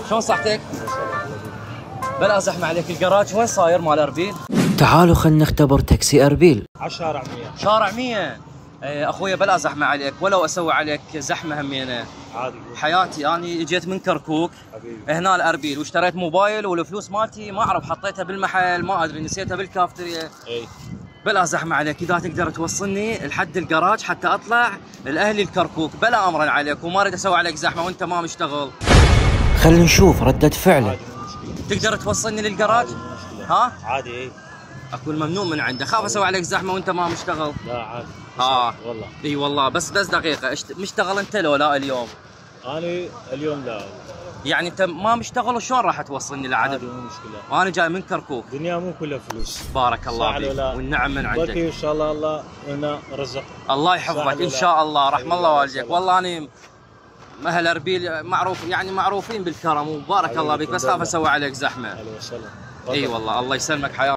شلون صحتك؟ بلا زحمة عليك. الجراج وين صاير مال اربيل؟ تعالوا خلنا نختبر تاكسي اربيل. على شارع 100. شارع 100. اخويا بلا زحمة عليك، ولو اسوي عليك زحمة همينة. عادي حياتي اني اجيت من كركوك حبيبي هنا الاربيل واشتريت موبايل والفلوس مالتي ما اعرف حطيتها بالمحل، ما ادري نسيتها بالكافتريا. اي بلا زحمة عليك، اذا تقدر توصلني لحد الجراج حتى اطلع لاهلي الكركوك، بلا امرا عليك، وما اريد اسوي عليك زحمة وانت ما مشتغل. خلينا نشوف ردة فعله. عادي مو مشكلة. تقدر توصلني للجراج؟ عادي مو مشكلة. ها؟ عادي اي. اكون ممنون من عنده، خاف اسوي عليك زحمة وانت ما مشتغل. لا عادي. والله اي والله. بس دقيقة، مشتغل انت لو لا اليوم؟ انا اليوم لا. يعني انت ما مشتغل وشلون راح توصلني لعدد؟ عادي مو مشكلة. وانا جاي من كركوك. الدنيا مو كلها فلوس. بارك الله صح فيك ولا؟ والنعم من عندك. بلكي ان شاء الله الله لنا رزق. الله يحفظك ان شاء الله، رحم الله والديك. والله اني اهل اربيل معروف، يعني معروفين بالكرم، وبارك الله بك، بس خاف اسوي عليك زحمه. اهلا وسهلا. اي والله. الله يسلمك حياتي.